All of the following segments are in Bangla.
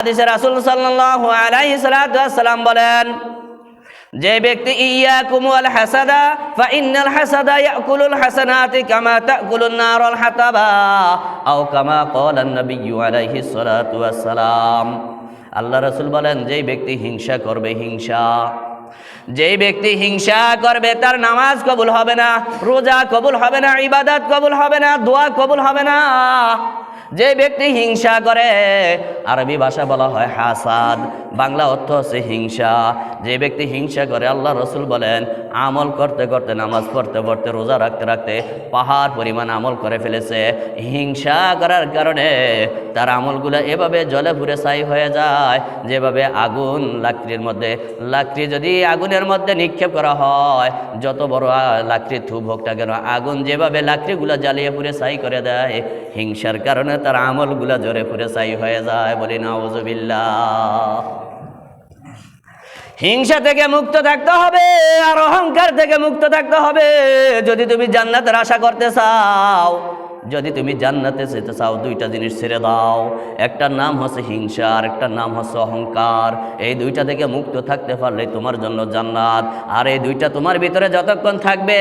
হাদিসে রাসূল সাল্লাল্লাহু আলাইহি সাল্লাম বলেন, যে ব্যক্তি ইয়াকুম ওয়াল হাসাদা ফা ইন্নাল হাসাদা ইয়াকুলুল হাসানাতি কামা তাকুলুন নারুল হাতাবা আও কামা ক্বালা নবিয়্যু আলাইহিস সালাতু ওয়াস সালাম। আল্লাহ রাসূল বলেন, যেই ব্যক্তি হিংসা করবে, যেই ব্যক্তি হিংসা করবে তার নামাজ কবুল হবে না, রোজা কবুল হবে না, ইবাদত কবুল হবে না, দোয়া কবুল হবে না। যে ব্যক্তি হিংসা করে, আরবি ভাষা বলা হয় হাসাদ, বাংলা অর্থ হচ্ছে হিংসা। যে ব্যক্তি হিংসা করে, আল্লাহ রসুল বলেন, আমল করতে করতে, নামাজ পড়তে পড়তে, রোজা রাখতে রাখতে পাহাড় পরিমাণ আমল করে ফেলেছে। হিংসা করার কারণে তার আমলগুলো এভাবে জলে পুড়ে ছাই হয়ে যায়, যেভাবে আগুন লাকড়ির মধ্যে, লাকড়ি যদি আগুনের মধ্যে নিক্ষেপ করা হয়, যত বড় লাকড়ির থুপ হোক না কেন, আগুন যেভাবে লাকড়িগুলো জ্বালিয়ে পুড়ে ছাই করে দেয়, হিংসার কারণে তার আমলগুলা জোরে পুড়ে ছাই হয়ে যায়। বলি নাউযুবিল্লাহ। হিংসা থেকে মুক্ত থাকতে হবে, আর অহংকার থেকে মুক্ত থাকতে হবে। যদি তুমি জান্নাতের আশা করতে চাও, যদি তুমি জান্নাতে যেতে চাও, দুইটা জিনিস ছেড়ে দাও। একটার নাম হচ্ছে হিংসা, আর একটার নাম হচ্ছে অহংকার। এই দুইটা থেকে মুক্ত থাকতে পারলে তোমার জন্য জান্নাত। আর এই দুইটা তোমার ভিতরে যতক্ষণ থাকবে,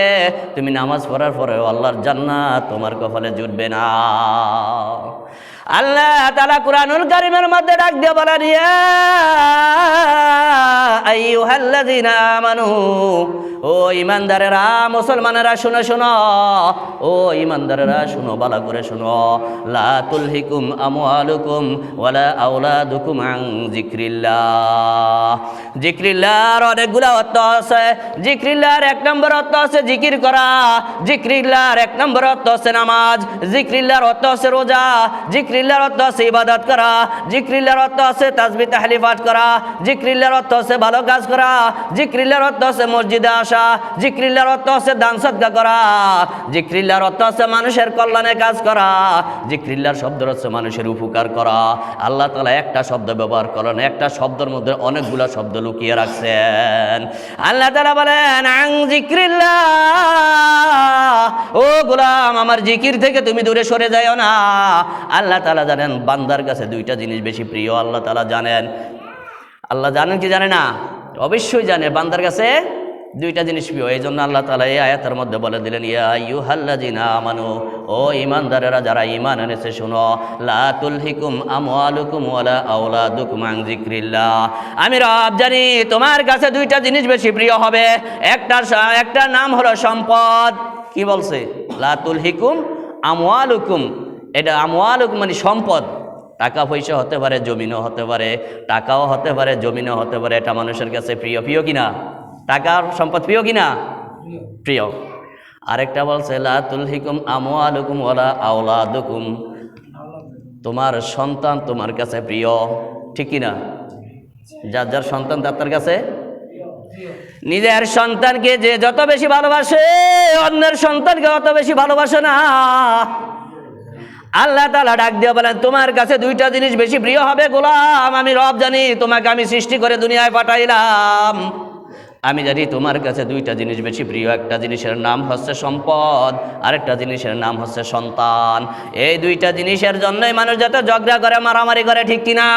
তুমি নামাজ পড়ার পরেও আল্লাহর জান্নাত তোমার কপালে জুটবে না। আল্লাহ তাআলা কুরআনুল কারীমের মধ্যে ডাক দিয়ে বলেন, ইয়া আইয়ুহাল্লাযীনা আমানু, ও ঈমানদারেরা, মুসলমানেরা শুনো শুনো, ও ঈমানদারেরা শুনো, ভালো করে শুনো। লা তুলহিকুম আমওয়ালুকুম ওয়ালা আওলাদুকুম আন যিকরিল্লাহ। যিকরিল্লাহর অনেকগুলো অর্থ আছে। যিকরিল্লাহর এক নম্বর অর্থ আছে জিকির করা, যিকরিল্লাহর এক নম্বর অর্থ আছে নামাজ, যিকরিল্লাহর অর্থ আছে রোজা, যিকরিল্লাহর অর্থ আছে ইবাদত করা, যিকরিল্লাহর অর্থ আছে তাসবিহ তাহলিল পাঠ করা, যিকরিল্লাহর অর্থ আছে ভালো কাজ করা, যিকরিল্লাহর অর্থ আছে মসজিদে আসা, যিকরিল্লাহর অর্থ আছে দান সদকা করা, যিকরিল্লাহর অর্থ আছে মানুষের কল্যাণে কাজ করা, যিকরিল্লাহর শব্দ হচ্ছে মানুষের উপকার করা। আল্লাহ তাআলা একটা শব্দ ব্যবহার করেন, একটা শব্দের মধ্যে অনেকগুলো শব্দ লুকিয়ে রাখছেন। আল্লাহ তাআলা বলেন, আন যিকরিল্লাহ, ও গোলাম, আমার জিকির থেকে তুমি দূরে সরে যাও না। আল্লাহ তাআলা জানেন বান্দার কাছে দুইটা জিনিস বেশি প্রিয়। আল্লাহ তাআলা জানেন, আল্লাহ জানেন কি জানে না? অবশ্যই জানে বান্দার কাছে দুইটা জিনিস প্রিয়। এই জন্য আল্লাহ তাআলা এই আয়াতের মধ্যে বলে দিলেন, ইয়া আইয়ুহাল্লাযীনা আমানু, ও ঈমানদারেরা যারা ঈমান এনেছে শুনো, লা তুলহিকুম আমওয়ালুকুম ওয়ালা আওলাদুকুম আন যিকরিল্লাহ। আমি রব জানি তোমার কাছে দুইটা জিনিস বেশি প্রিয় হবে। একটা নাম হলো সম্পদ। কি বলছে? লা তুলহিকুম আমওয়ালুকুম। এটা আমওয়ালুকুম মানে সম্পদ। টাকা পয়সা হতে পারে, জমিনও হতে পারে, টাকাও হতে পারে, জমিনও হতে পারে। এটা মানুষের কাছে প্রিয়। প্রিয় কিনা? টাকার সম্পদ প্রিয় কিনা? প্রিয়। আরেকটা বলছে, লা তুলহিকুম আমওয়ালুকুম ওয়ালা আওলাদুকুম, তোমার সন্তান তোমার কাছে প্রিয়। ঠিক কিনা? যার যার সন্তান তার কাছে, নিজের সন্তানকে যে যত বেশি ভালোবাসে, অন্যের সন্তানকে অত বেশি ভালোবাসে না। আল্লাহ তাআলা ডাক দিয়ে বলেন, তোমার কাছে দুইটা জিনিস বেশি প্রিয় হবে গোলাম। আমি রব জানি, তোমাকে আমি সৃষ্টি করে দুনিয়ায় পাঠাইলাম। আমি জানি তোমার কাছে দুইটা জিনিস বেশি প্রিয়। একটা জিনিসের নাম হচ্ছে সম্পদ, আরেকটা জিনিসের নাম হচ্ছে সন্তান। এই দুইটা জিনিসের জন্যই মানুষ যত ঝগড়া করে, মারামারি করে। ঠিক কিনা?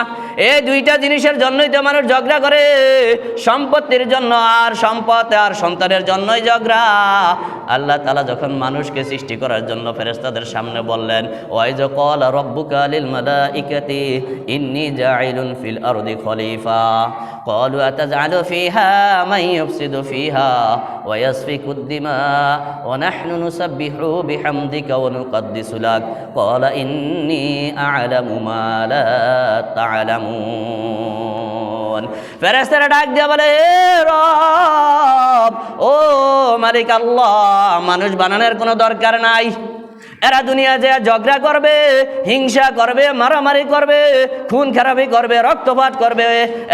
এই দুইটা জিনিসের জন্যই তো মানুষ ঝগড়া করে, সম্পত্তির জন্য আর সম্পদ আর সন্তানের জন্যই ঝগড়া। আল্লাহ তাআলা যখন মানুষকে সৃষ্টি করার জন্য ফেরেশতাদের সামনে বললেন, ওয়াইজ ক্বালা রাব্বুকা লিল মালাইকাতি ইন্নী জাঈলুন ফিল আরদি খলিফা ক্বালু আতাজআলু ফিহা মান ইউফসিদু ফিহা ওয়া ইয়াসফিকুদ দিমা ওয়া নাহনু নুসাব্বিহু বিহামদিকা ওয়া নুকদ্দিসু লাক ক্বালা ইন্নী আ'লামু মা লা তা'লামুন। ফেরেশতারা ডাক দিয়ে বলে, হে রব, ও মালিক আল্লাহ, মানুষ বানানোর কোনো দরকার নাই। এরা দুনিয়া যে ঝগড়া করবে, হিংসা করবে, মারামারি করবে, খুন খারাপি করবে, রক্তপাত করবে,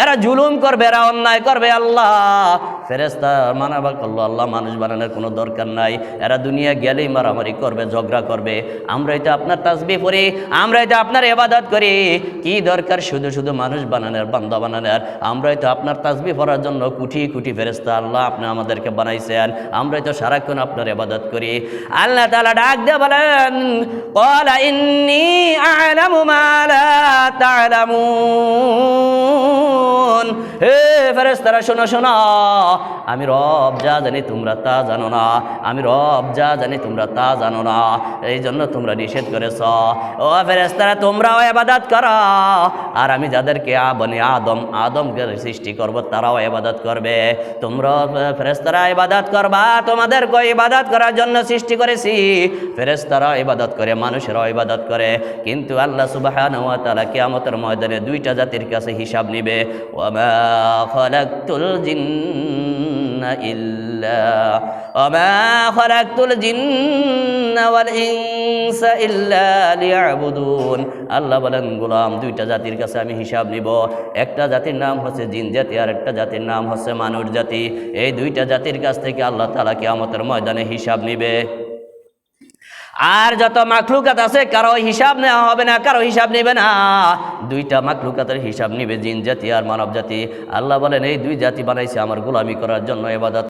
এরা জুলুম করবে, এরা অন্যায় করবে। আল্লাহ ফেরেশতা মানাবা করলো, আল্লাহ মানুষ বানানোর কোনো দরকার নাই। এরা দুনিয়া গেলেই মারামারি করবে, ঝগড়া করবে। আমরাই তো আপনার তাসবিহ পড়ি, আমরাই তো আপনার ইবাদত করি। কি দরকার শুধু শুধু মানুষ বানানোর, বান্দা বানানোর? আমরাই তো আপনার তাসবিহ পড়ার জন্য কোটি কোটি ফেরেশতা আল্লাহ আপনি আমাদেরকে বানাইছেন। আমরাই তো সারাক্ষণ আপনার ইবাদত করি। আল্লাহ তাআলা ডাক দিয়ে বলেন, বলেন ক্বালা ইন্নী আ'লামু মা লা তা'লামুন। হে ফেরেশতারা শোনো শোনো, আমি রব যা জানি তোমরা তা জানো না, আমি রব যা জানি তোমরা তা জানো না, এই জন্য তোমরা নিষেধ করেছ। ও ফেরেশতারা তোমরাও ইবাদত করো, আর আমি যাদেরকে বনি আদমকে সৃষ্টি করব তারাও ইবাদত করবে। তোমরা ফেরেশতারা ইবাদত করবা, তোমাদেরকে ইবাদত করার জন্য সৃষ্টি করেছি। ফেরেশতারা ইবাদত করে, মানুষেরাও ইবাদত করে, কিন্তু আল্লাহ সুবহানাহু ওয়া তাআলা কিয়ামতের ময়দানে দুইটা জাতির কাছে হিসাব নিবে। ওয়ামা খালাকতুল জিন্না ওয়াল ইনসা ইল্লা লিয়াবুদুন। আল্লাহ বলেন গোলাম, দুইটা জাতির কাছে আমি হিসাব নিব। একটা জাতির নাম হচ্ছে জিন জাতি, আর একটা জাতির নাম হচ্ছে মানুষ জাতি। এই দুইটা জাতির কাছ থেকে আল্লাহ তাআলা কিয়ামতের ময়দানে হিসাব নিবে। আর যত মাখলুকাত আছে কারো হিসাব নেওয়া হবে না, কারো হিসাব নেবে না। দুইটা মাখলুকাতের হিসাব নিবে, জিন জাতি আর মানব জাতি। আল্লাহ বলেন এই দুই জাতি বানাইছে আমার গোলামি করার জন্য, ইবাদত